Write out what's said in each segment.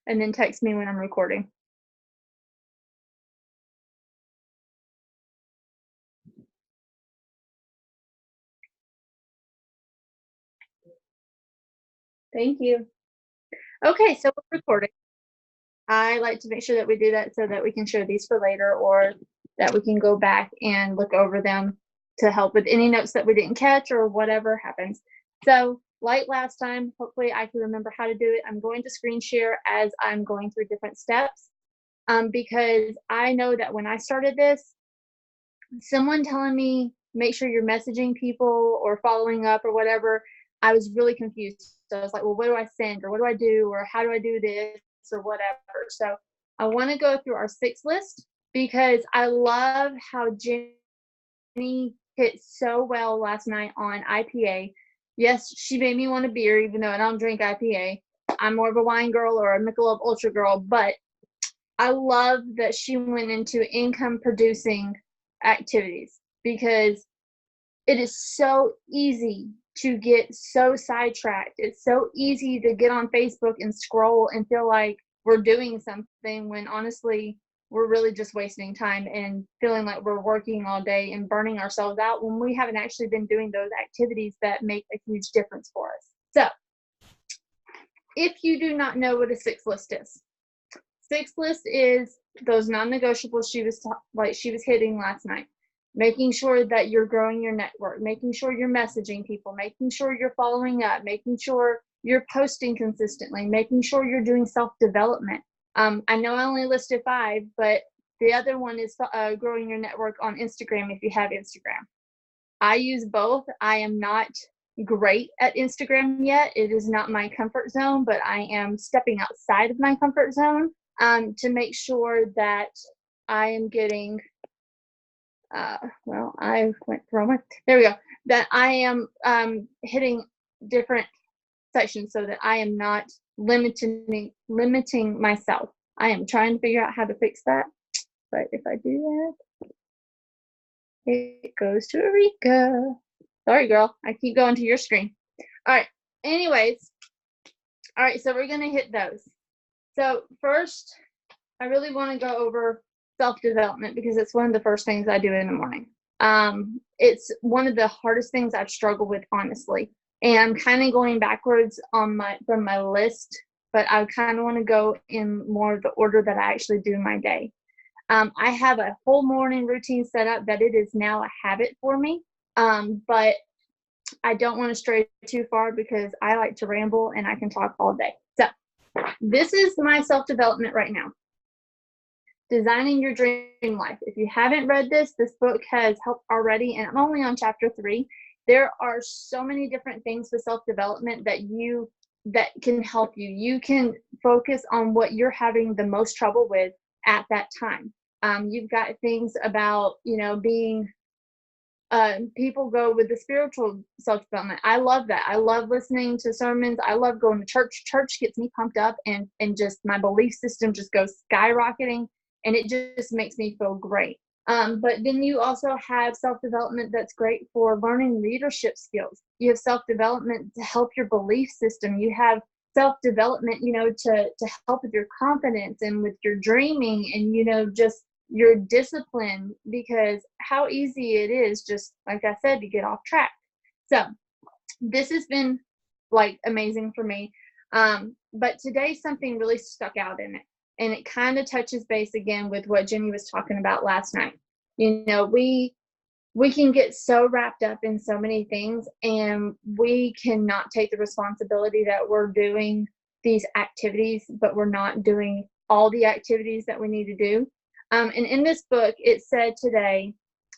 and then text me when I'm recording. Thank you. Okay, so we're recording. I like to make sure that we do that so that we can share these for later, or that we can go back and look over them to help with any notes that we didn't catch or whatever happens. So, like last time, hopefully I can remember how to do it. I'm going to screen share as I'm going through different steps, because I know that when I started this, someone telling me make sure you're messaging people or following up or whatever, I was really confused. So I was like, well, what do I send, or what do I do, or how do I do this, or whatever. So I want to go through our six list because I love how Jenny hit so well last night on IPA. Yes, she made me want a beer, even though I don't drink IPA. I'm more of a wine girl or a Michelob Ultra girl, but I love that she went into income producing activities because it is so easy to get so sidetracked. It's so easy to get on Facebook and scroll and feel like we're doing something when honestly we're really just wasting time and feeling like we're working all day and burning ourselves out when we haven't actually been doing those activities that make a huge difference for us. So, if you do not know what a six list is, six list is those non-negotiables she was hitting last night. Making sure that you're growing your network, making sure you're messaging people, making sure you're following up, making sure you're posting consistently, making sure you're doing self-development. I know I only listed 5, but the other one is growing your network on Instagram if you have Instagram. I use both. I am not great at Instagram yet. It is not my comfort zone, but I am stepping outside of my comfort zone to make sure that I am getting, I went wrong. There we go. That I am hitting different sections so that I am not limiting myself. I am trying to figure out how to fix that. But if I do that, it goes to Erika. Sorry, girl. I keep going to your screen. All right. Anyways, all right. So we're going to hit those. So first, I really want to go over self-development because it's one of the first things I do in the morning. It's one of the hardest things I've struggled with, honestly. And I'm kind of going backwards from my list, but I kind of want to go in more of the order that I actually do my day. I have a whole morning routine set up that it is now a habit for me. But I don't want to stray too far because I like to ramble and I can talk all day. So this is my self-development right now. Designing Your Dream Life. If you haven't read this book has helped already, and I'm only on chapter 3. There are so many different things with self-development that can help you. You can focus on what you're having the most trouble with at that time. You've got things about, being people go with the spiritual self-development. I love that. I love listening to sermons. I love going to church. Church gets me pumped up and just my belief system just goes skyrocketing and it just makes me feel great. But then you also have self-development that's great for learning leadership skills. You have self-development to help your belief system. You have self-development, to help with your confidence and with your dreaming and, just your discipline, because how easy it is, just like I said, to get off track. So this has been like amazing for me. But today something really stuck out in it. And it kind of touches base again with what Jenny was talking about last night. We can get so wrapped up in so many things and we cannot take the responsibility that we're doing these activities, but we're not doing all the activities that we need to do. And in this book, it said today,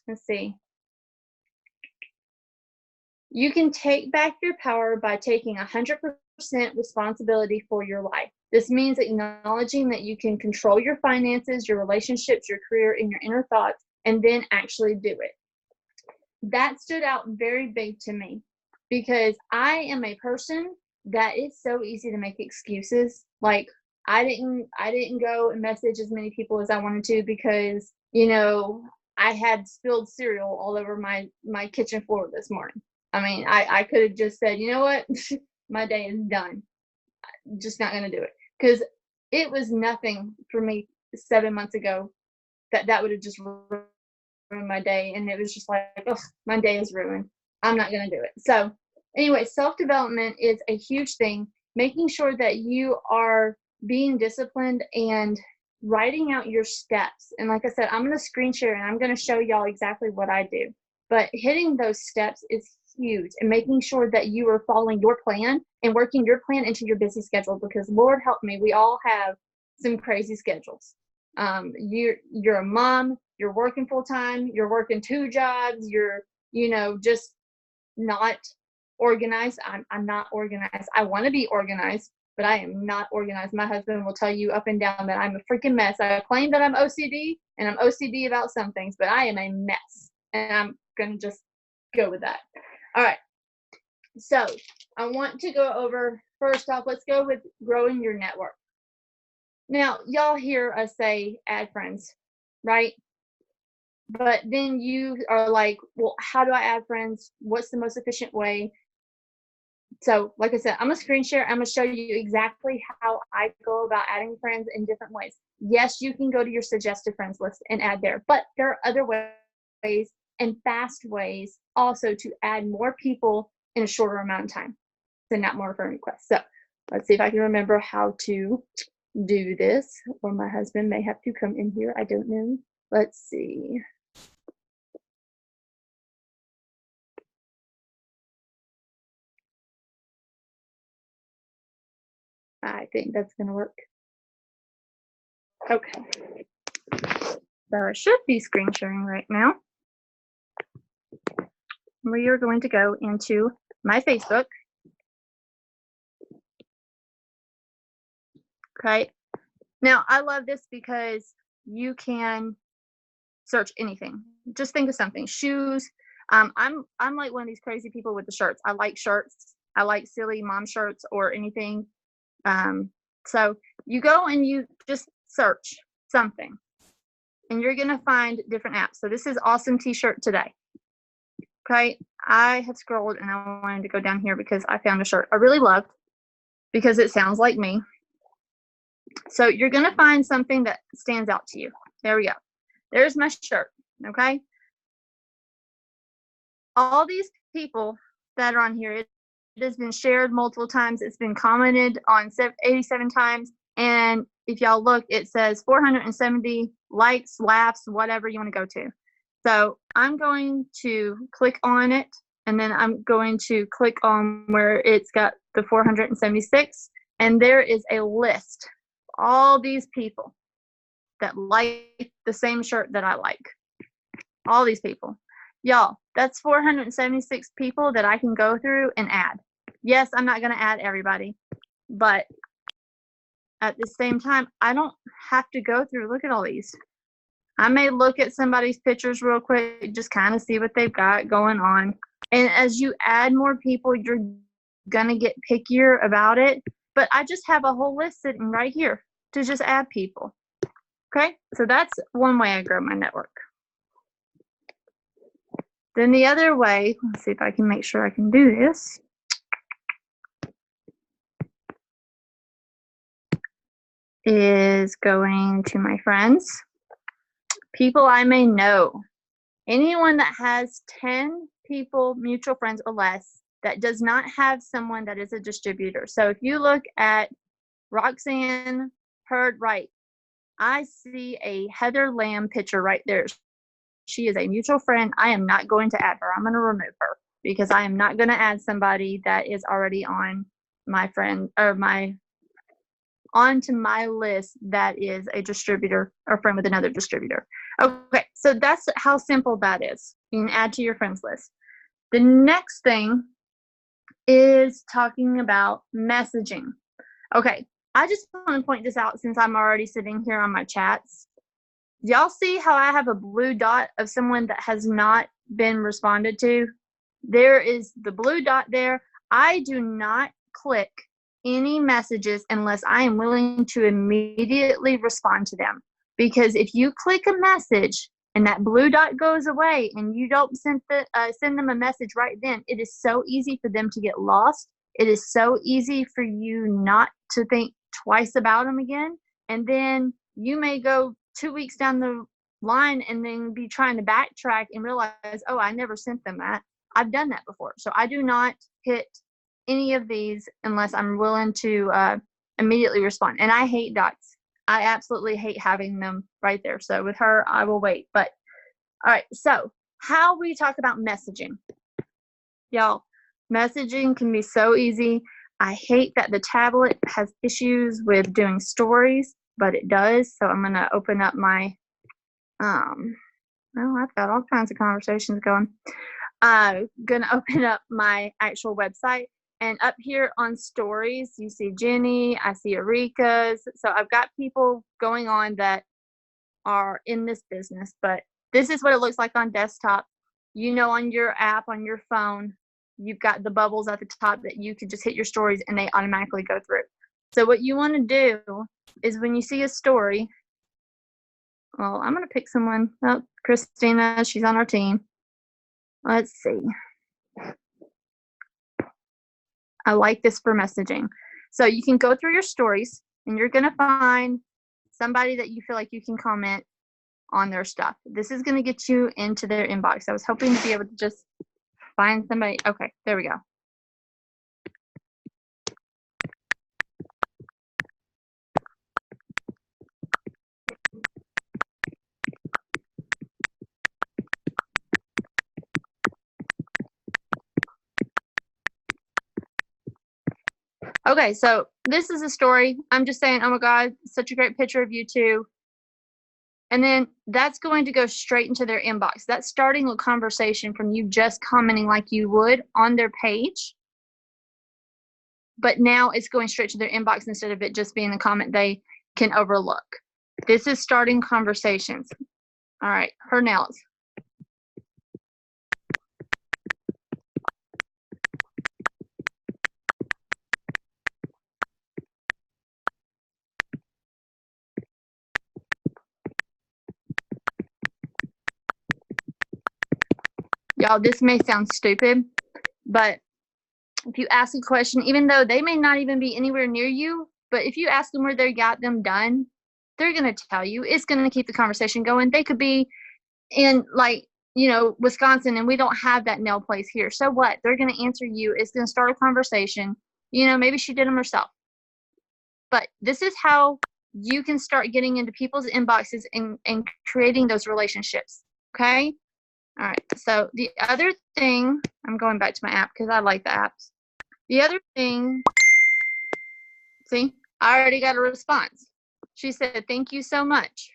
let's see, you can take back your power by taking 100% responsibility for your life. This means acknowledging that you can control your finances, your relationships, your career, and your inner thoughts, and then actually do it. That stood out very big to me because I am a person that it's so easy to make excuses. Like I didn't go and message as many people as I wanted to because, I had spilled cereal all over my kitchen floor this morning. I mean, I could have just said, you know what? My day is done. Just not going to do it. Because it was nothing for me 7 months ago that would have just ruined my day. And it was just like, oh, my day is ruined. I'm not going to do it. So anyway, self-development is a huge thing. Making sure that you are being disciplined and writing out your steps. And like I said, I'm going to screen share and I'm going to show y'all exactly what I do. But hitting those steps is huge, and making sure that you are following your plan and working your plan into your busy schedule, because Lord help me, we all have some crazy schedules. You're a mom, you're working full time, you're working 2 jobs, you're, just not organized. I'm not organized. I want to be organized, but I am not organized. My husband will tell you up and down that I'm a freaking mess. I claim that I'm OCD, and I'm OCD about some things, but I am a mess, and I'm going to just go with that. All right. So I want to go over, first off, let's go with growing your network. Now, y'all hear us say add friends, right? But then you are like, well, how do I add friends? What's the most efficient way? So like I said, I'm going to screen share. I'm going to show you exactly how I go about adding friends in different ways. Yes, you can go to your suggested friends list and add there, but there are other ways and fast ways also to add more people in a shorter amount of time. Send out more friend requests. So let's see if I can remember how to do this, or my husband may have to come in here. I don't know. Let's see. I think that's going to work. Okay. So I should be screen sharing right now. We are going to go into my Facebook. Okay. Now, I love this because you can search anything. Just think of something. Shoes. I'm like one of these crazy people with the shirts. I like shirts. I like silly mom shirts or anything. So you go and you just search something, and you're going to find different apps. So this is awesome t-shirt today. Okay. I have scrolled and I wanted to go down here because I found a shirt I really loved because it sounds like me. So you're going to find something that stands out to you. There we go. There's my shirt. Okay. All these people that are on here, it has been shared multiple times. It's been commented on 87 times. And if y'all look, it says 470 likes, laughs, whatever you want to go to. So I'm going to click on it, and then I'm going to click on where it's got the 476. And there is a list of all these people that like the same shirt that I like. All these people. Y'all, that's 476 people that I can go through and add. Yes, I'm not going to add everybody, but at the same time, I don't have to go through, look at all these. I may look at somebody's pictures real quick, just kind of see what they've got going on. And as you add more people, you're going to get pickier about it. But I just have a whole list sitting right here to just add people. Okay, so that's one way I grow my network. Then the other way, let's see if I can make sure I can do this. Is going to my friends, people I may know. Anyone that has 10 people, mutual friends or less, that does not have someone that is a distributor. So if you look at Roxanne Hurd Wright, I see a Heather Lamb picture right there. She is a mutual friend. I am not going to add her. I'm going to remove her because I am not going to add somebody that is already on my friend or onto my list that is a distributor or friend with another distributor. Okay, so that's how simple that is. You can add to your friends list. The next thing is talking about messaging. Okay, I just want to point this out since I'm already sitting here on my chats. Y'all see how I have a blue dot of someone that has not been responded to? There is the blue dot there. I do not click any messages unless I am willing to immediately respond to them. Because if you click a message and that blue dot goes away and you don't send them a message right then, it is so easy for them to get lost. It is so easy for you not to think twice about them again. And then you may go 2 weeks down the line and then be trying to backtrack and realize, oh, I never sent them that. I've done that before. So I do not hit any of these unless I'm willing to immediately respond. And I hate dots. I absolutely hate having them right there. So with her, I will wait. But all right, so how we talk about messaging. Y'all, messaging can be so easy. I hate that the tablet has issues with doing stories, but it does. So I'm going to open up my, well, I've got all kinds of conversations going. I'm going to open up my actual website. And up here on stories, you see Jenny, I see Erika's. So I've got people going on that are in this business, but this is what it looks like on desktop. You know, on your app, on your phone, you've got the bubbles at the top that you can just hit your stories and they automatically go through. So what you want to do is when you see a story, well, I'm going to pick someone. Oh, Christina, she's on our team. Let's see. I like this for messaging. So you can go through your stories and you're going to find somebody that you feel like you can comment on their stuff. This is going to get you into their inbox. I was hoping to be able to just find somebody. Okay, there we go. Okay, so this is a story. I'm just saying, oh my God, such a great picture of you two. And then that's going to go straight into their inbox. That's starting a conversation from you just commenting like you would on their page. But now it's going straight to their inbox instead of it just being a comment they can overlook. This is starting conversations. All right, her nails. Y'all, this may sound stupid, but if you ask a question, even though they may not even be anywhere near you, but if you ask them where they got them done, they're going to tell you. It's going to keep the conversation going. They could be in, like, you know, Wisconsin, and we don't have that nail place here. So what? They're going to answer you. It's going to start a conversation. You know, maybe she did them herself. But this is how you can start getting into people's inboxes and creating those relationships. Okay? All right. So the other thing, I'm going back to my app because I like the apps. The other thing, see, I already got a response. She said, thank you so much.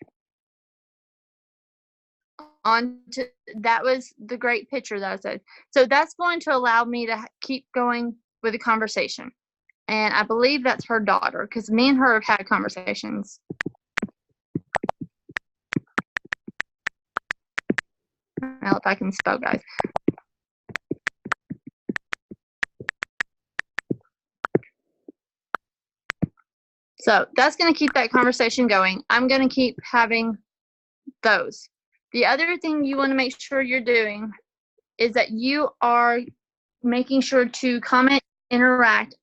That was the great picture that I said. So that's going to allow me to keep going with the conversation. And I believe that's her daughter because me and her have had conversations. Now if I can spell, guys. So that's going to keep that conversation going. I'm going to keep having those. The other thing you want to make sure you're doing is that you are making sure to comment, interact.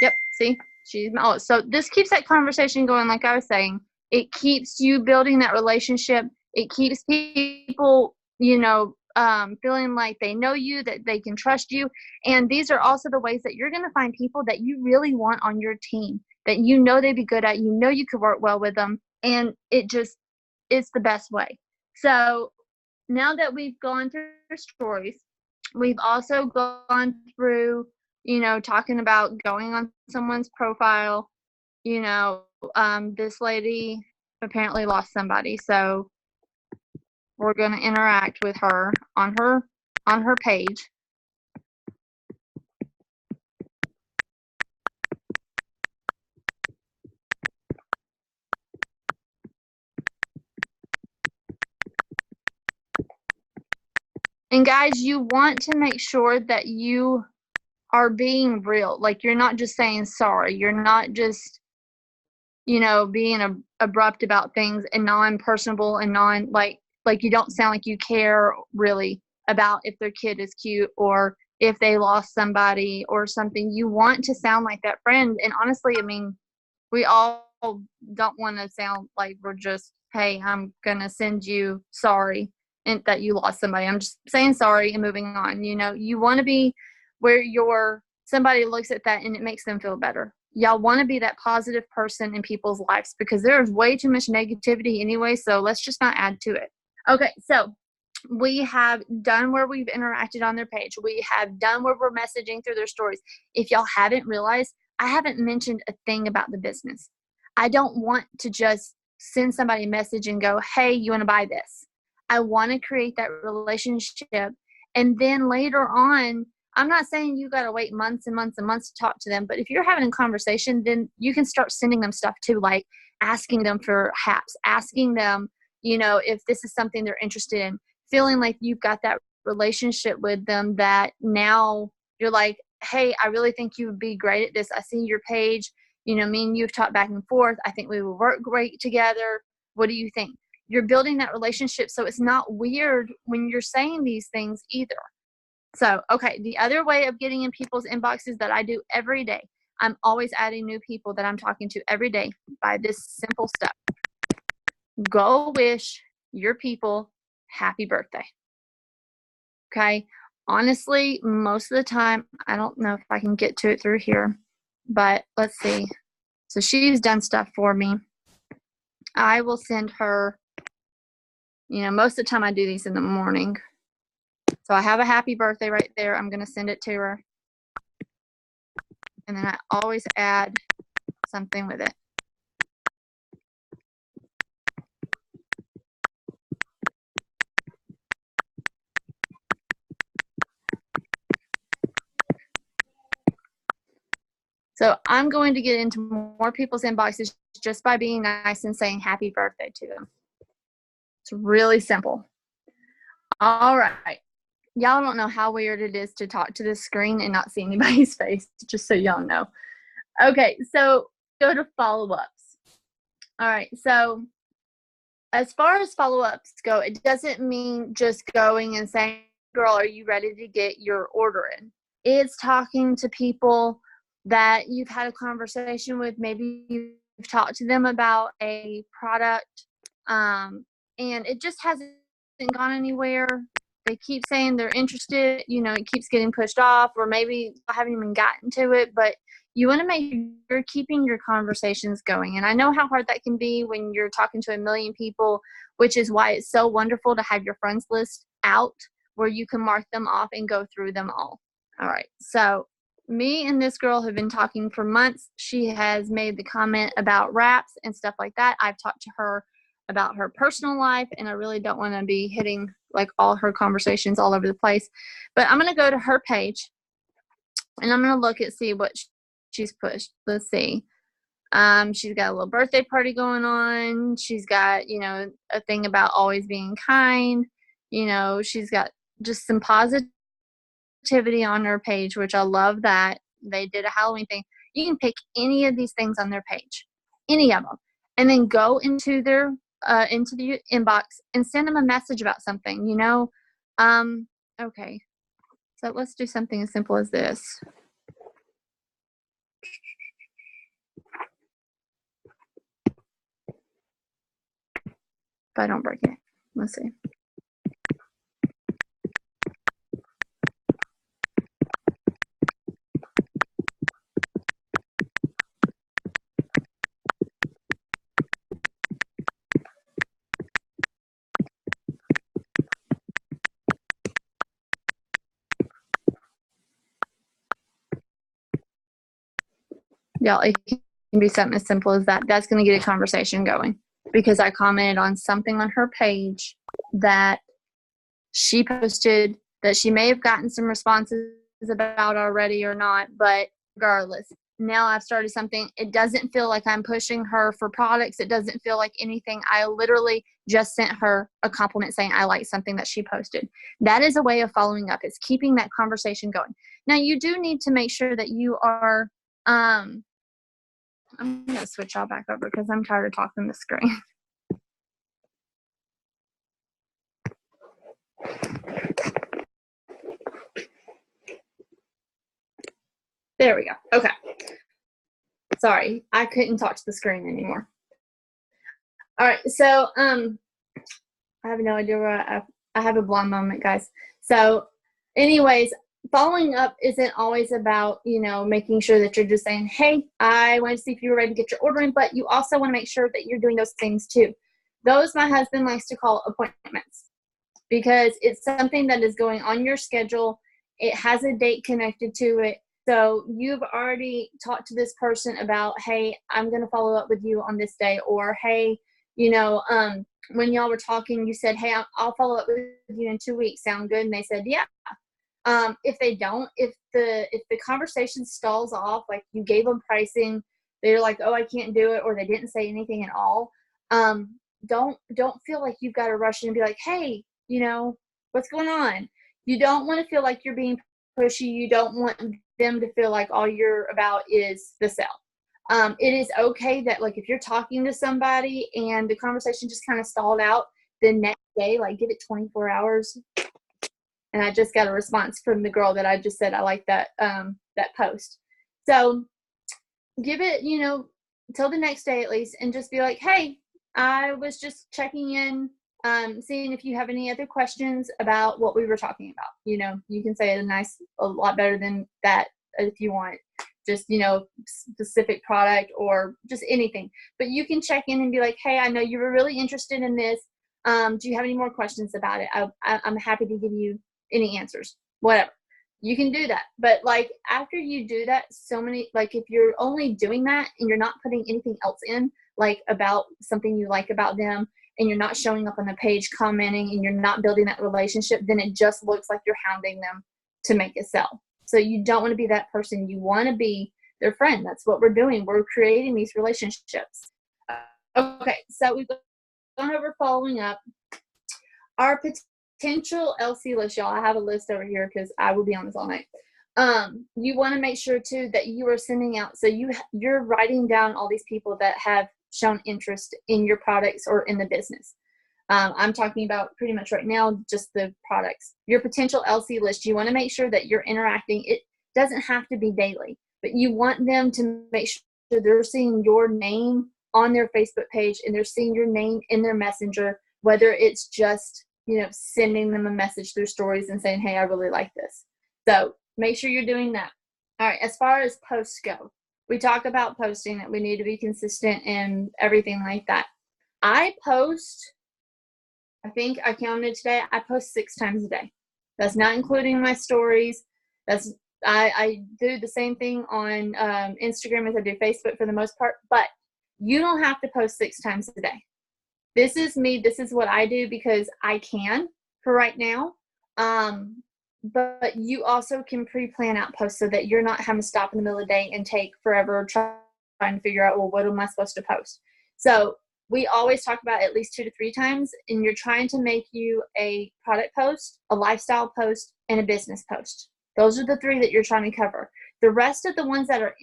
Yep, see? So this keeps that conversation going, like I was saying. It keeps you building that relationship. It keeps people, you know, feeling like they know you, that they can trust you. And these are also the ways that you're going to find people that you really want on your team, that you know they'd be good at, you know you could work well with them. And it's the best way. So now that we've gone through stories, we've also gone through, you know, talking about going on someone's profile. You know, this lady apparently lost somebody, so we're going to interact with her on her page. And guys, you want to make sure that you are being real. Like, you're not just saying sorry. You're not just, you know, being abrupt about things and non-personable and like you don't sound like you care really about if their kid is cute or if they lost somebody or something. You want to sound like that friend. And honestly, I mean, we all don't want to sound like we're just, hey, I'm going to send you sorry and that you lost somebody. I'm just saying sorry and moving on. You know, you want to be where somebody looks at that and it makes them feel better. Y'all want to be that positive person in people's lives because there's way too much negativity anyway. So let's just not add to it. Okay. So we have done where we've interacted on their page. We have done where we're messaging through their stories. If y'all haven't realized, I haven't mentioned a thing about the business. I don't want to just send somebody a message and go, hey, you want to buy this? I want to create that relationship. And then later on, I'm not saying you got to wait months and months and months to talk to them, but if you're having a conversation, then you can start sending them stuff too, like asking them for haps, asking them, you know, if this is something they're interested in, feeling like you've got that relationship with them that now you're like, hey, I really think you would be great at this. I see your page. You know, me and you've talked back and forth. I think we will work great together. What do you think? You're building that relationship so it's not weird when you're saying these things either. So, okay, the other way of getting in people's inboxes that I do every day, I'm always adding new people that I'm talking to every day by this simple step. Go wish your people happy birthday. Okay. Honestly, most of the time, I don't know if I can get to it through here, but let's see. So she's done stuff for me. I will send her, you know, most of the time I do these in the morning. So I have a happy birthday right there. I'm going to send it to her. And then I always add something with it. So I'm going to get into more people's inboxes just by being nice and saying happy birthday to them. It's really simple. All right. Y'all don't know how weird it is to talk to this screen and not see anybody's face, just so y'all know. Okay, so go to follow-ups. All right, so as far as follow-ups go, it doesn't mean just going and saying, girl, are you ready to get your order in? It's talking to people that you've had a conversation with. Maybe you've talked to them about a product, and it just hasn't gone anywhere. They keep saying they're interested, you know, it keeps getting pushed off, or maybe I haven't even gotten to it, but you want to make sure you're keeping your conversations going. And I know how hard that can be when you're talking to a million people, which is why it's so wonderful to have your friends list out where you can mark them off and go through them all. All right. So me and this girl have been talking for months. She has made the comment about wraps and stuff like that. I've talked to her about her personal life, and I really don't want to be hitting like all her conversations all over the place. But I'm going to go to her page and I'm going to look and see what she's pushed. Let's see. She's got a little birthday party going on. She's got, you know, a thing about always being kind. You know, she's got just some positivity on her page, which I love that. They did a Halloween thing. You can pick any of these things on their page, any of them, and then go into their into the inbox and send them a message about something, you know. Okay, so let's do something as simple as this. If I don't break it, let's see. Y'all, it can be something as simple as that. That's going to get a conversation going because I commented on something on her page that she posted that she may have gotten some responses about already or not, but regardless, now I've started something. It doesn't feel like I'm pushing her for products. It doesn't feel like anything. I literally just sent her a compliment saying I like something that she posted. That is a way of following up. It's keeping that conversation going. Now, you do need to make sure that you are I'm going to switch y'all back over because I'm tired of talking the screen. There we go. Okay. Sorry, I couldn't talk to the screen anymore. All right, so I have no idea where I have a blonde moment, guys. So, anyways, following up isn't always about, making sure that you're just saying, hey, I want to see if you're ready to get your order in, but you also want to make sure that you're doing those things too. Those my husband likes to call appointments, because it's something that is going on your schedule. It has a date connected to it. So you've already talked to this person about, hey, I'm going to follow up with you on this day, or hey, when y'all were talking, you said, hey, I'll follow up with you in 2 weeks. Sound good? And they said, yeah. If they don't, if the conversation stalls off, like you gave them pricing, they're like, oh, I can't do it, or they didn't say anything at all. Don't feel like you've got to rush in and be like, hey, what's going on? You don't want to feel like you're being pushy. You don't want them to feel like all you're about is the sell. It is okay that, like, if you're talking to somebody and the conversation just kind of stalled out, the next day, like, give it 24 hours. And I just got a response from the girl that I just said, I like that post. So give it, till the next day at least, and just be like, hey, I was just checking in, seeing if you have any other questions about what we were talking about. You can say it a lot better than that if you want. Just, specific product or just anything. But you can check in and be like, hey, I know you were really interested in this. Do you have any more questions about it? I'm happy to give you any answers, whatever. You can do that. But like, after you do that, if you're only doing that and you're not putting anything else in, like about something you like about them, and you're not showing up on the page commenting, and you're not building that relationship, then it just looks like you're hounding them to make a sell. So you don't want to be that person. You want to be their friend. That's what we're doing. We're creating these relationships. Okay, so we've gone over following up. Our potential LC list, y'all. I have a list over here because I will be on this all night. You want to make sure too that you are sending out. So you're writing down all these people that have shown interest in your products or in the business. I'm talking about pretty much right now just the products. Your potential LC list, you want to make sure that you're interacting. It doesn't have to be daily, but you want them to make sure they're seeing your name on their Facebook page, and they're seeing your name in their messenger, whether it's just, sending them a message through stories and saying, hey, I really like this. So make sure you're doing that. All right, as far as posts go, we talk about posting, that we need to be consistent and everything like that. I post, I think I counted today, I post 6 times a day. That's not including my stories. I do the same thing on Instagram as I do Facebook for the most part, but you don't have to post 6 times a day. This is me. This is what I do because I can for right now. But you also can pre-plan out posts so that you're not having to stop in the middle of the day and take forever trying to figure out, well, what am I supposed to post? So we always talk about at least 2 to 3 times, and you're trying to make you a product post, a lifestyle post, and a business post. Those are the 3 that you're trying to cover. The rest of the ones that are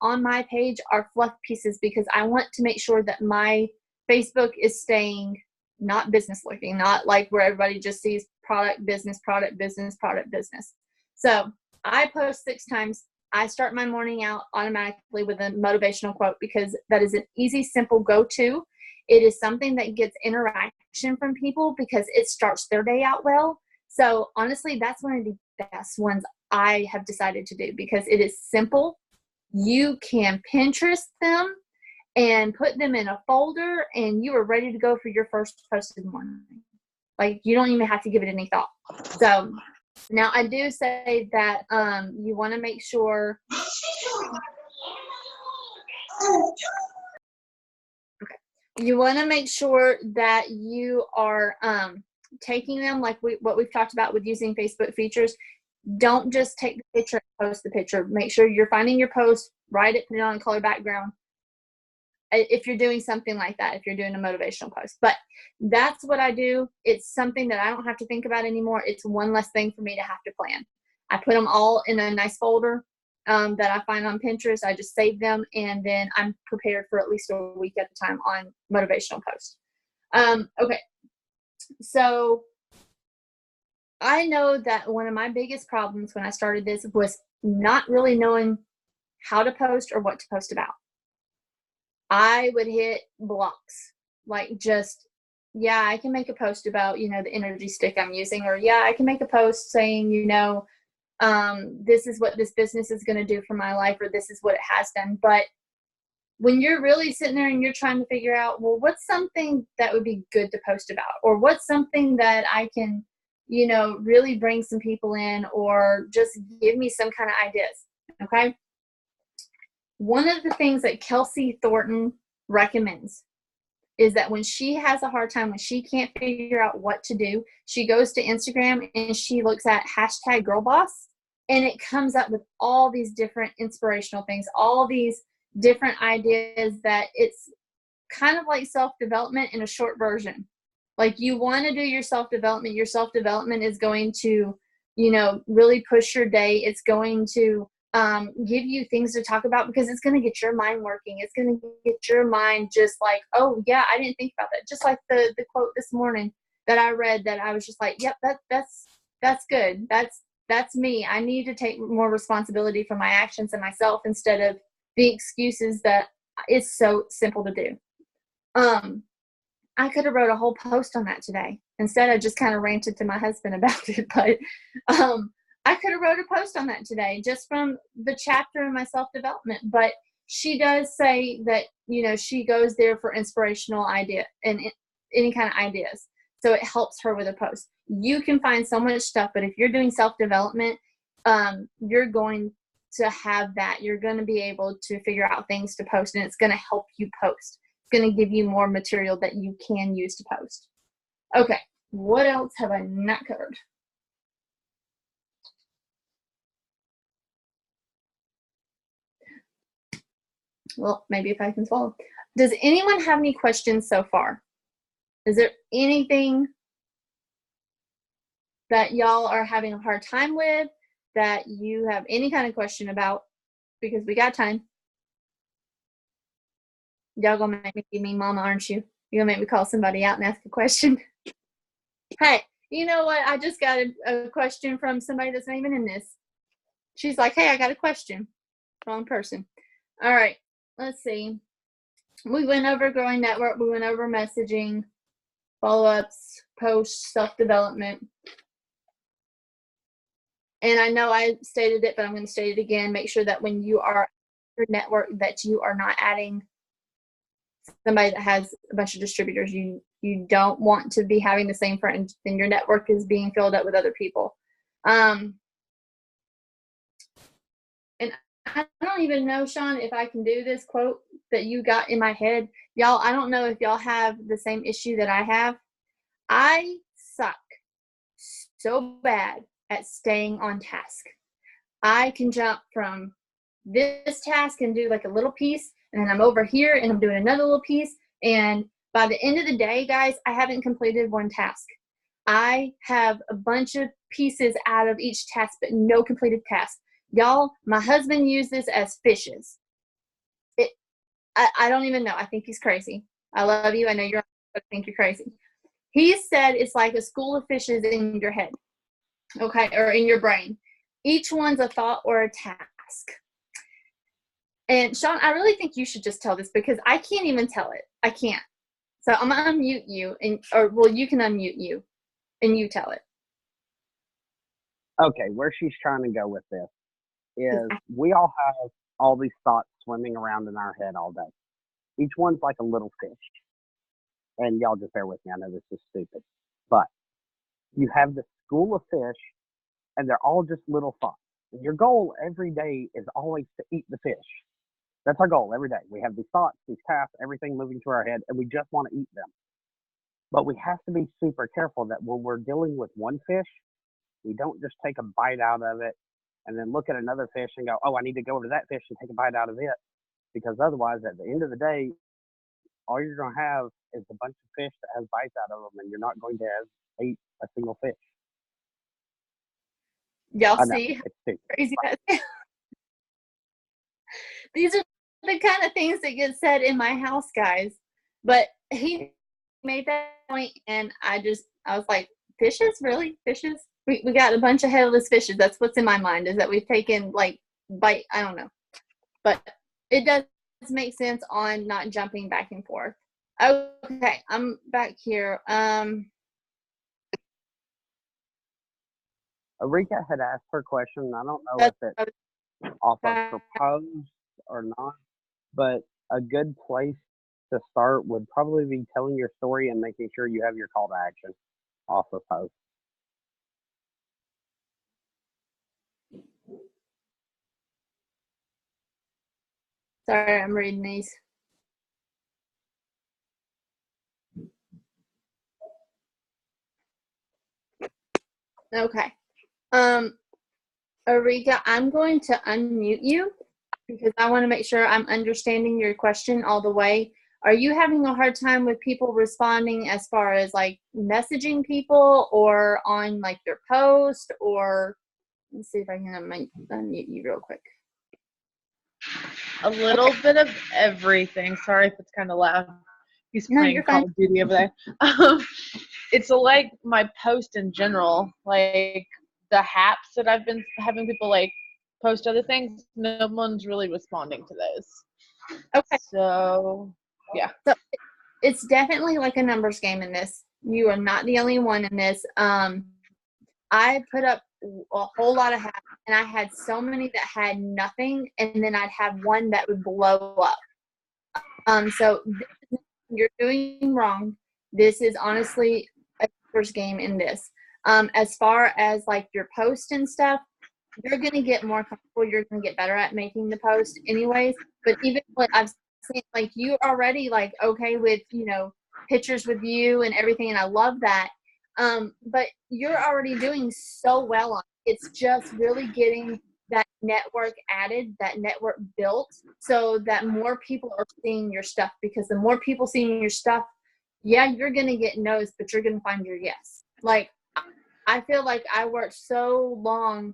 on my page are fluff pieces, because I want to make sure that my Facebook is staying not business looking, not like where everybody just sees product, business, product, business, product, business. So I post 6 times. I start my morning out automatically with a motivational quote, because that is an easy, simple go-to. It is something that gets interaction from people because it starts their day out well. So honestly, that's one of the best ones I have decided to do, because it is simple. You can Pinterest them and put them in a folder, and you are ready to go for your first post in the morning. Like, you don't even have to give it any thought. So now I do say that you want to make sure. Okay. You want to make sure that you are taking them, like what we've talked about with using Facebook features. Don't just take the picture and post the picture. Make sure you're finding your post, write it, put it on a color background. If you're doing something like that, if you're doing a motivational post. But that's what I do. It's something that I don't have to think about anymore. It's one less thing for me to have to plan. I put them all in a nice folder that I find on Pinterest. I just save them, and then I'm prepared for at least a week at a time on motivational posts. Okay. So I know that one of my biggest problems when I started this was not really knowing how to post or what to post about. I would hit blocks. Like, just, yeah, I can make a post about, the energy stick I'm using, or yeah, I can make a post saying, this is what this business is going to do for my life, or this is what it has done. But when you're really sitting there and you're trying to figure out, well, what's something that would be good to post about, or what's something that I can, really bring some people in, or just give me some kind of ideas. Okay. One of the things that Kelsey Thornton recommends is that when she has a hard time, when she can't figure out what to do, she goes to Instagram and she looks at #girlboss, and it comes up with all these different inspirational things, all these different ideas, that it's kind of like self-development in a short version. Like, you want to do your self-development. Your self-development is going to, really push your day. It's going to give you things to talk about, because it's going to get your mind working. It's going to get your mind just like, oh yeah, I didn't think about that. Just like the quote this morning that I read, that I was just like, yep, that's good. That's me. I need to take more responsibility for my actions and myself, instead of the excuses that it's so simple to do. I could have wrote a whole post on that today. Instead, I just kind of ranted to my husband about it. But I could have wrote a post on that today, just from the chapter in my self-development. But she does say that, she goes there for inspirational idea and any kind of ideas. So it helps her with a post. You can find so much stuff, but if you're doing self-development, you're going to have that. You're going to be able to figure out things to post, and it's going to help you post. It's going to give you more material that you can use to post. Okay, what else have I not covered? Well, maybe if I can swallow. Does anyone have any questions so far? Is there anything that y'all are having a hard time with, that you have any kind of question about? Because we got time. Y'all gonna make me be mean mama, aren't you? You're gonna make me call somebody out and ask a question. Hey, you know what? I just got a question from somebody that's not even in this. She's like, hey, I got a question. Wrong person. All right, let's see. We went over growing network. We went over messaging, follow-ups, posts, self-development. And I know I stated it, but I'm going to state it again. Make sure that when you are your network, that you are not adding somebody that has a bunch of distributors. You don't want to be having the same friends, and your network is being filled up with other people. And I don't even know, Sean, if I can do this quote that you got in my head. Y'all, I don't know if y'all have the same issue that I have. I suck so bad at staying on task. I can jump from this task and do like a little piece, and then I'm over here and I'm doing another little piece. And by the end of the day, guys, I haven't completed one task. I have a bunch of pieces out of each task, but no completed task. Y'all, my husband used this as fishes. I don't even know. I think he's crazy. I love you. I know you're, I think you're crazy. He said it's like a school of fishes in your head, okay, or in your brain. Each one's a thought or a task. And Sean, I really think you should just tell this, because I can't even tell it. I can't. So I'm gonna unmute you, well, you can unmute you, and you tell it. Okay, where she's trying to go with this is we all have all these thoughts swimming around in our head all day. Each one's like a little fish. And y'all just bear with me. I know this is stupid. But you have this school of fish, and they're all just little thoughts. And your goal every day is always to eat the fish. That's our goal every day. We have these thoughts, these tasks, everything moving through our head, and we just want to eat them. But we have to be super careful that when we're dealing with one fish, we don't just take a bite out of it and then look at another fish and go, oh, I need to go over to that fish and take a bite out of it. Because otherwise, at the end of the day, all you're going to have is a bunch of fish that has bites out of them, and you're not going to have ate a single fish. Y'all see how crazy that is? These are the kind of things that get said in my house, guys. But he made that point, and I was like, fishes? Really? Fishes? We got a bunch of headless fishes. That's what's in my mind, is that we've taken, like, bite. I don't know. But it does make sense on not jumping back and forth. Okay, I'm back here. Arika had asked her question. I don't know if That's it's off of her post or not, but a good place to start would probably be telling your story and making sure you have your call to action off of post. sorry, I'm reading these. Okay. Arika, I'm going to unmute you because I want to make sure I'm understanding your question all the way. Are you having a hard time with people responding as far as like messaging people or on like their post, or let's see if I can unmute you real quick. A little bit of everything. Sorry if it's kind of loud. He's playing Call of Duty over there. It's like my post in general, like the haps that I've been having people like post other things. No one's really responding to those. Okay. So yeah. So it's definitely like a numbers game in this. You are not the only one in this. I put up a whole lot of hats, and I had so many that had nothing, and then I'd have one that would blow up. So you're doing wrong. This is honestly a numbers game in this. As far as like your post and stuff, you're gonna get more comfortable. You're gonna get better at making the post, anyways. But even what I've seen, like you're already like okay with pictures with you and everything, and I love that. But you're already doing so well on it. It's just really getting that network added, that network built, so that more people are seeing your stuff. Because the more people seeing your stuff, yeah, you're gonna get no's, but you're gonna find your yes. Like I feel like I worked so long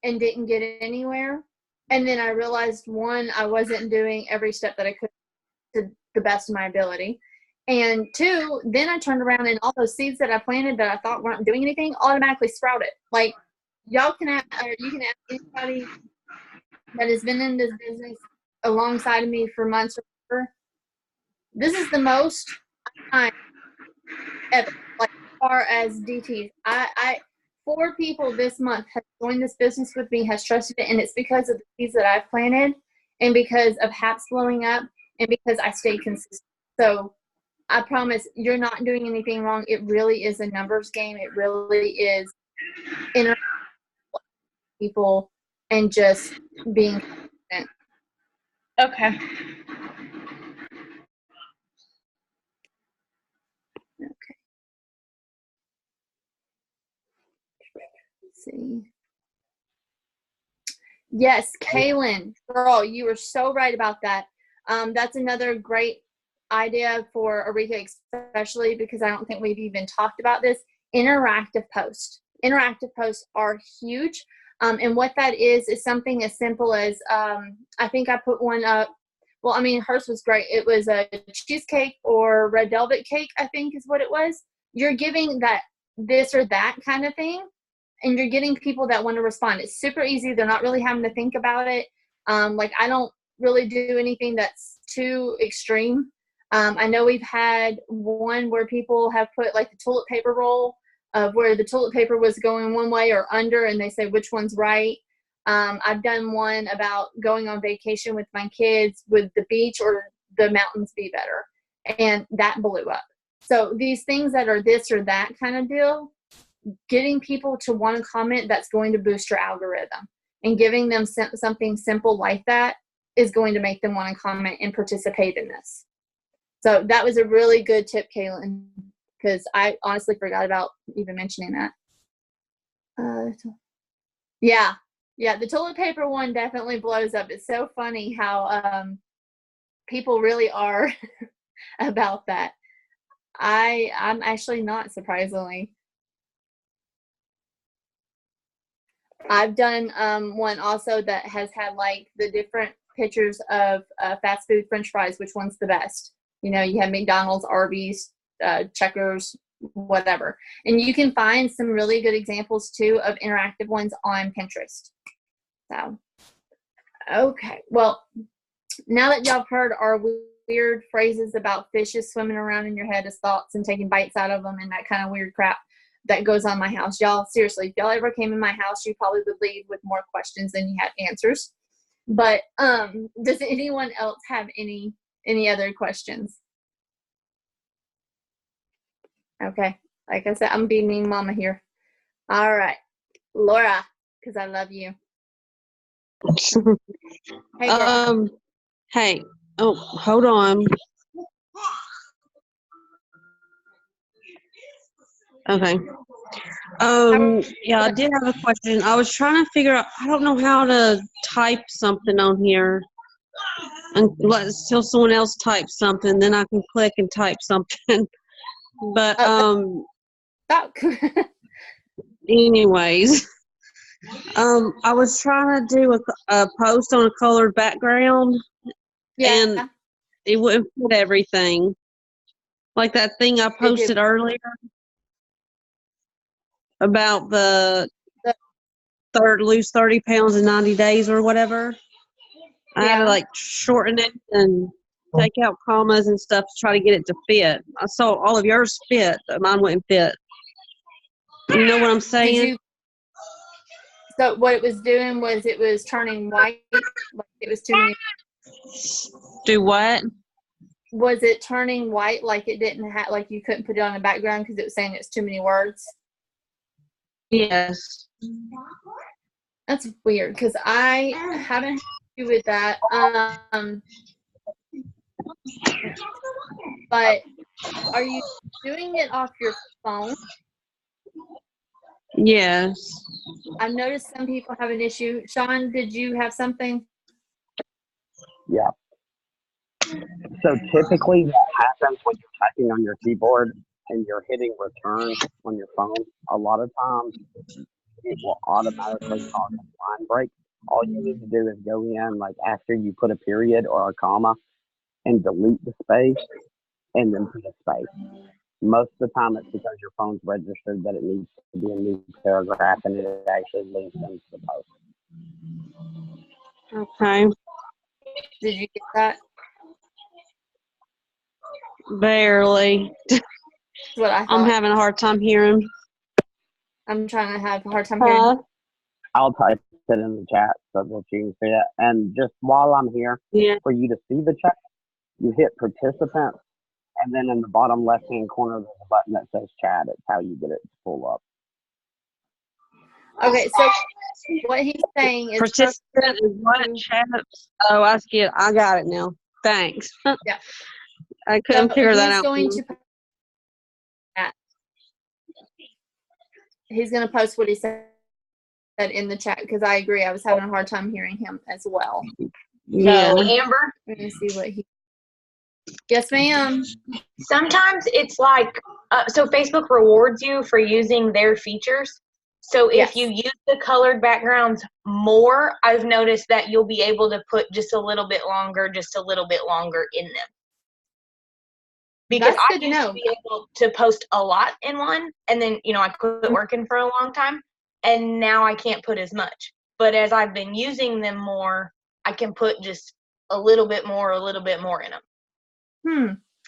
and didn't get anywhere, and then I realized, one, I wasn't doing every step that I could to the best of my ability. And two, then I turned around and all those seeds that I planted that I thought weren't doing anything automatically sprouted. Like y'all can ask, or you can ask anybody that has been in this business alongside of me for months or whatever. This is the most time ever, like as far as DTs. I 4 people this month have joined this business with me, has trusted it, and it's because of the seeds that I've planted, and because of HAPS blowing up, and because I stayed consistent. So I promise you're not doing anything wrong. It really is a numbers game. It really is interacting with people and just being confident. Okay. Okay. Let's see. Yes, Kaylin, girl, you were so right about that. That's another great idea for Arika, especially because I don't think we've even talked about this. Interactive posts. Interactive posts are huge. And what that is something as simple as, I think I put one up. Well, I mean, hers was great. It was a cheesecake or red velvet cake, I think is what it was. You're giving that this or that kind of thing, and you're getting people that want to respond. It's super easy. They're not really having to think about it. Like I don't really do anything that's too extreme. I know we've had one where people have put like the toilet paper roll of where the toilet paper was going one way or under, and they say which one's right. I've done one about going on vacation with my kids, would the beach or the mountains be better? And that blew up. So these things that are this or that kind of deal, getting people to want to comment, that's going to boost your algorithm. And giving them something simple like that is going to make them want to comment and participate in this. So that was a really good tip, Kaylin, because I honestly forgot about even mentioning that. Yeah, the toilet paper one definitely blows up. It's so funny how people really are about that. I'm actually not, surprisingly. I've done one also that has had like the different pictures of fast food French fries, which one's the best. You have McDonald's, Arby's, Checkers, whatever. And you can find some really good examples too of interactive ones on Pinterest. So, okay. Well, now that y'all have heard our weird phrases about fishes swimming around in your head as thoughts and taking bites out of them and that kind of weird crap that goes on my house, y'all, seriously, if y'all ever came in my house, you probably would leave with more questions than you had answers. But does anyone else have any other questions? Okay, like I said, I'm being mean mama here. All right, Laura, because I love you. Hey, girl. Hey. Oh, hold on. Okay. Yeah, I did have a question. I was trying to figure out, I don't know how to type something on here. And till someone else types something, then I can click and type something. But, anyways, I was trying to do a post on a colored background. Yeah. And it wouldn't fit everything. Like that thing I posted earlier about the lose 30 pounds in 90 days or whatever. I had to like shorten it and take out commas and stuff to try to get it to fit. I saw all of yours fit, but mine wouldn't fit. You know what I'm saying? So what it was doing was it was turning white, like it was too many. Do what? Was it turning white like it didn't have, like you couldn't put it on the background because it was saying it's too many words? Yes. That's weird because I haven't had to do with that. But are you doing it off your phone? Yes. I've noticed some people have an issue. Sean, did you have something? Yeah. So typically that happens when you're typing on your keyboard and you're hitting return on your phone. A lot of times it will automatically cause a line break. All you need to do is go in, like after you put a period or a comma, and delete the space and then put a space. Most of the time it's because your phone's registered that it needs to be a new paragraph and it actually links into the post. Okay. Did you get that? Barely. What I thought. I'm having a hard time hearing. I'm trying to have a hard time hearing. I'll type it in the chat so that you can see it. And just while I'm here, for you to see the chat, you hit participants, and then in the bottom left-hand corner, there's a button that says chat. It's how you get it to pull up. Okay, so what he's saying is participant is what chat. Oh, I see it. I got it now. Thanks. Yeah. I couldn't figure that out. He's going to post what he said in the chat because I agree. I was having a hard time hearing him as well. Yeah. So, Amber? Let me see what he. Yes, ma'am. Sometimes it's like, so Facebook rewards you for using their features. So if you use the colored backgrounds more, I've noticed that you'll be able to put just a little bit longer in them. Because I used to be able to post a lot in one, and then, I quit working for a long time, and now I can't put as much. But as I've been using them more, I can put just a little bit more in them.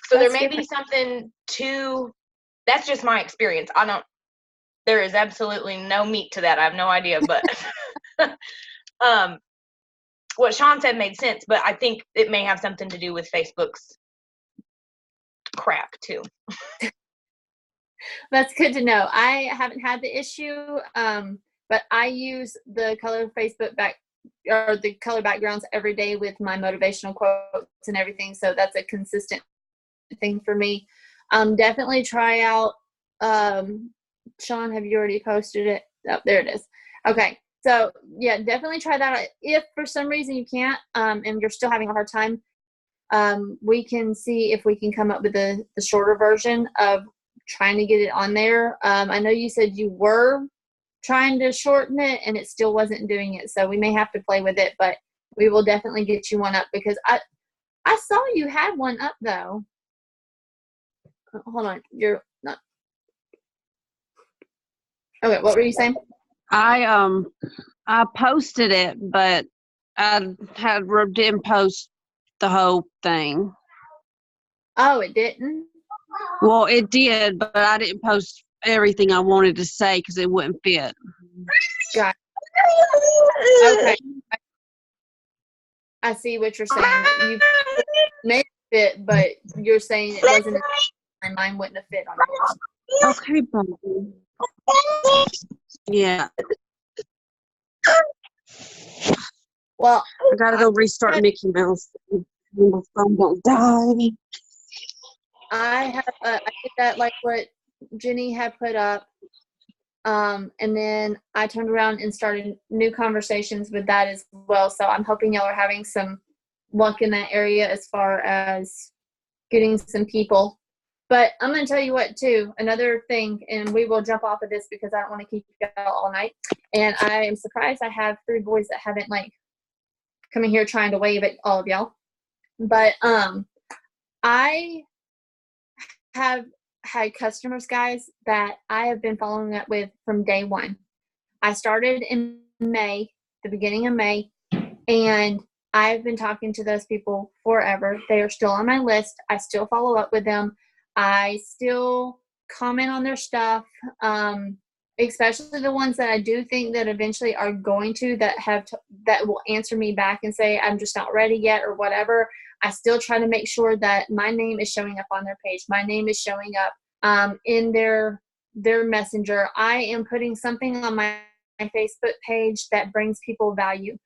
So there may be something to, that's just my experience. There is absolutely no meat to that. I have no idea, but what Sean said made sense, but I think it may have something to do with Facebook's crap too. That's good to know. I haven't had the issue, but I use the color backgrounds every day with my motivational quotes and everything. So that's a consistent thing for me. Definitely try out. Sean, have you already posted it? Oh, there it is. Okay. So yeah, definitely try that out. If for some reason you can't, and you're still having a hard time, we can see if we can come up with the shorter version of trying to get it on there. I know you said you were trying to shorten it and it still wasn't doing it. So we may have to play with it, but we will definitely get you one up because I saw you had one up though. Hold on. You're not. Okay. What were you saying? I posted it, but I didn't post the whole thing. Oh, it didn't? Well, it did, but I didn't post everything I wanted to say because it wouldn't fit. Got Okay. I see what you're saying. You made it fit, but you're saying it wasn't, mine wouldn't have fit on yours. Okay, Bobby. Yeah, Well, I gotta go restart Mickey Mouse. My phone don't die. I did that like what Jenny had put up. And then I turned around and started new conversations with that as well. So I'm hoping y'all are having some luck in that area as far as getting some people. But I'm going to tell you what, too, another thing, and we will jump off of this because I don't want to keep you all night. And I am surprised I have 3 boys that haven't, like, come in here trying to wave at all of y'all. But I have had customers, guys, that I have been following up with from day one. I started in May, the beginning of May, and I've been talking to those people forever. They are still on my list. I still follow up with them. I still comment on their stuff, especially the ones that I do think that eventually are going to, that will answer me back and say, I'm just not ready yet or whatever. I still try to make sure that my name is showing up on their page. My name is showing up in their messenger. I am putting something on my Facebook page that brings people value.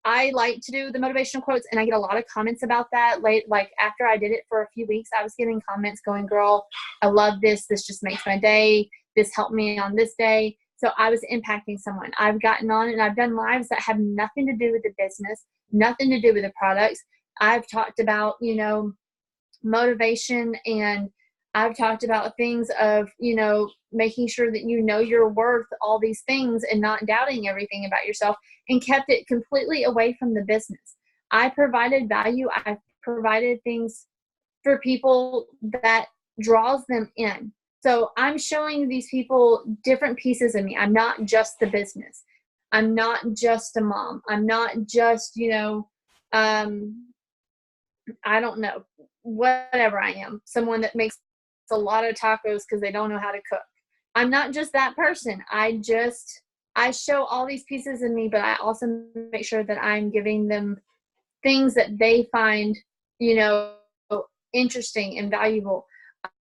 I like to do the motivational quotes, and I get a lot of comments about that. Like after I did it for a few weeks, I was getting comments going, girl, I love this. This just makes my day. This helped me on this day. So I was impacting someone. I've gotten on and I've done lives that have nothing to do with the business, nothing to do with the products. I've talked about, motivation, and I've talked about things of, making sure that you know you're worth all these things and not doubting everything about yourself, and kept it completely away from the business. I provided value. I provided things for people that draws them in. So I'm showing these people different pieces of me. I'm not just the business. I'm not just a mom. I'm not just, I don't know, whatever I am. Someone that makes a lot of tacos because they don't know how to cook. I'm not just that person. I show all these pieces of me, but I also make sure that I'm giving them things that they find, interesting and valuable.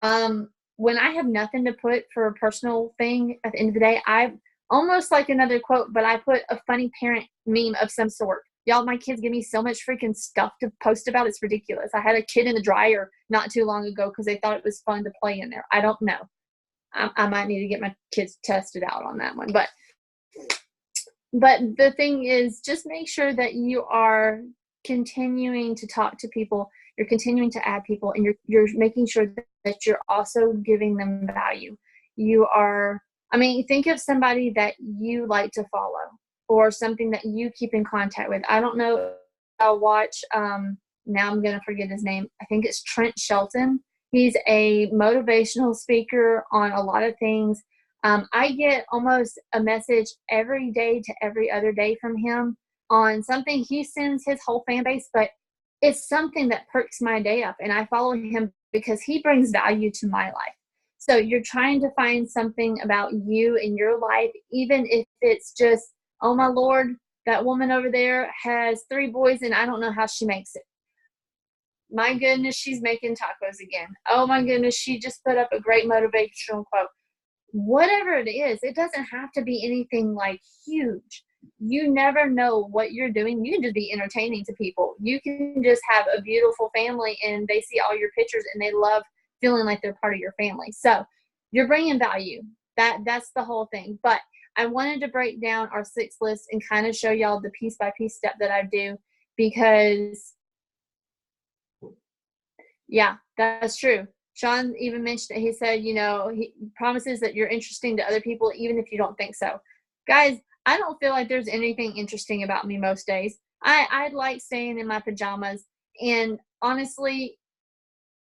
When I have nothing to put for a personal thing at the end of the day, I almost like another quote, but I put a funny parent meme of some sort. Y'all, my kids give me so much freaking stuff to post about. It's ridiculous. I had a kid in the dryer not too long ago because they thought it was fun to play in there. I don't know. I might need to get my kids tested out on that one. But the thing is, just make sure that you are continuing to talk to people. You're continuing to add people, and you're making sure that you're also giving them value. Think of somebody that you like to follow, or something that you keep in contact with. I don't know. I'll watch, now I'm going to forget his name. I think it's Trent Shelton. He's a motivational speaker on a lot of things. I get almost a message every day to every other day from him on something. He sends his whole fan base, but it's something that perks my day up. And I follow him because he brings value to my life. So you're trying to find something about you in your life, even if it's just, oh my Lord, that woman over there has 3 boys and I don't know how she makes it. My goodness, she's making tacos again. Oh my goodness, she just put up a great motivational quote. Whatever it is, it doesn't have to be anything like huge. You never know what you're doing. You can just be entertaining to people. You can just have a beautiful family and they see all your pictures and they love feeling like they're part of your family. So you're bringing value. That's the whole thing. But I wanted to break down our 6 list and kind of show y'all the piece by piece step that I do, because yeah, that's true. Sean even mentioned it. He said, he promises that you're interesting to other people, even if you don't think so. Guys, I don't feel like there's anything interesting about me most days. I like staying in my pajamas. And honestly,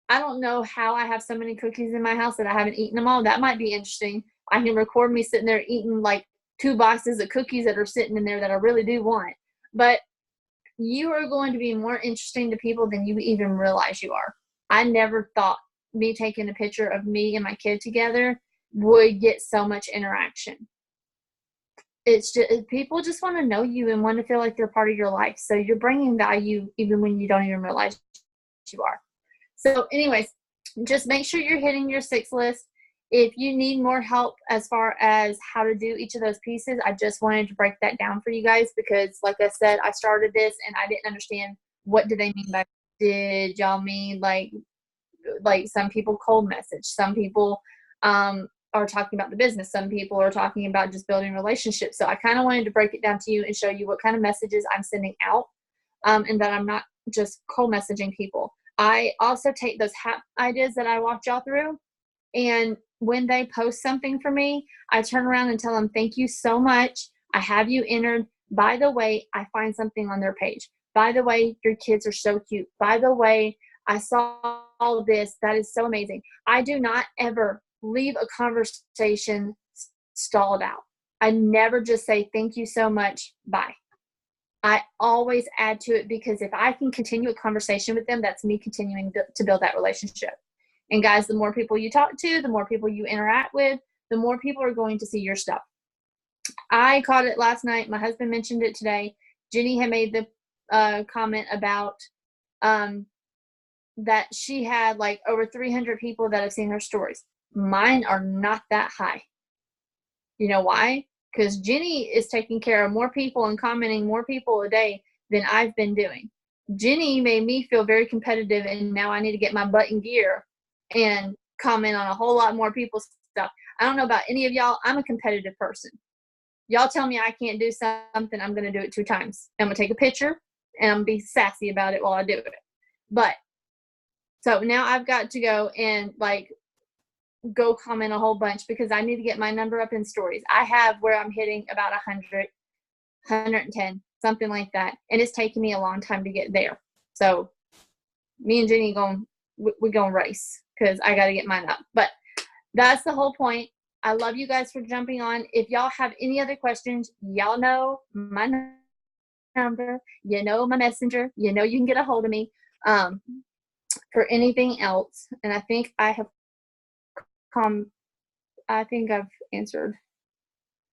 I don't know how I have so many cookies in my house that I haven't eaten them all. That might be interesting. I can record me sitting there eating like 2 boxes of cookies that are sitting in there that I really do want. But you are going to be more interesting to people than you even realize you are. I never thought me taking a picture of me and my kid together would get so much interaction. It's just, people just want to know you and want to feel like they're part of your life. So you're bringing value even when you don't even realize you are. So anyways, just make sure you're hitting your 6 list. If you need more help as far as how to do each of those pieces, I just wanted to break that down for you guys because, like I said, I started this and I didn't understand what do they mean by, did y'all mean like some people cold message, some people are talking about the business, some people are talking about just building relationships. So I kind of wanted to break it down to you and show you what kind of messages I'm sending out, and that I'm not just cold messaging people. I also take those ideas that I walked y'all through, and when they post something for me, I turn around and tell them, thank you so much. I have you entered. By the way, I find something on their page. By the way, your kids are so cute. By the way, I saw all of this. That is so amazing. I do not ever leave a conversation stalled out. I never just say, thank you so much. Bye. I always add to it because if I can continue a conversation with them, that's me continuing to build that relationship. And guys, the more people you talk to, the more people you interact with, the more people are going to see your stuff. I caught it last night. My husband mentioned it today. Jenny had made the comment about that she had like over 300 people that have seen her stories. Mine are not that high. You know why? Because Jenny is taking care of more people and commenting more people a day than I've been doing. Jenny made me feel very competitive, and now I need to get my butt in gear and comment on a whole lot more people's stuff. I don't know about any of y'all. I'm a competitive person. Y'all tell me I can't do something, I'm going to do it 2 times. I'm going to take a picture, and I'm going to be sassy about it while I do it. But, so now I've got to go and, like, go comment a whole bunch because I need to get my number up in stories. I have where I'm hitting about 100, 110, something like that. And it's taking me a long time to get there. So me and Jenny we're going to race because I got to get mine up. But that's the whole point. I love you guys for jumping on. If y'all have any other questions, y'all know my number, you know my messenger, you know you can get a hold of me for anything else. And I think I have I've answered.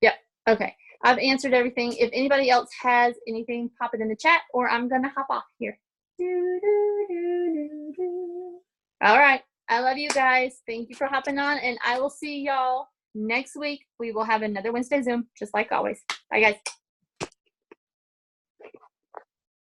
Yep. Okay. I've answered everything. If anybody else has anything, pop it in the chat or I'm going to hop off here. All right. I love you guys. Thank you for hopping on, and I will see y'all next week. We will have another Wednesday Zoom, just like always. Bye, guys.